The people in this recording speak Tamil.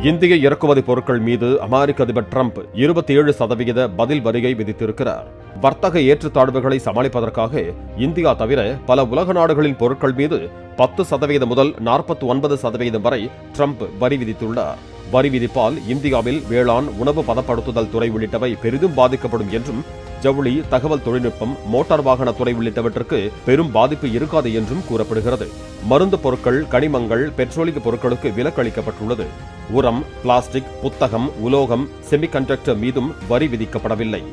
இந்திய இறக்குமதி பொருட்கள் மீது அமெரிக்க அதிபர் டிரம்ப் 27% பதில் வரியை விதித்திருக்கிறார். வர்த்தக ஏற்றத்தாழ்வுகளை சமாளிப்பதற்காக இந்தியா தவிர பல உலக நாடுகளின் பொருட்கள் மீது 10% முதல் 49% வரை டிரம்ப் வரி விதித்துள்ளார். வரி விதிப்பால் இந்தியாவில் வேளாண், உணவு பதப்படுத்துதல் துறை உள்ளிட்டவை பெரிதும் பாதிக்கப்படும் என்றும், ஜவுளி, தகவல் தொழில்நுட்பம், மோட்டார் வாகன துறை உள்ளிட்டவற்றுக்கு பெரும் பாதிப்பு இருக்காது என்றும் கூறப்படுகிறது. மருந்து பொருட்கள், கனிமங்கள், பெட்ரோலிய பொருட்களுக்கு விலக்கு அளிக்கப்பட்டுள்ளது. உரம், பிளாஸ்டிக், புத்தகம், உலோகம், செமிகண்டக்டர் மீதும் வரி விதிக்கப்படவில்லை.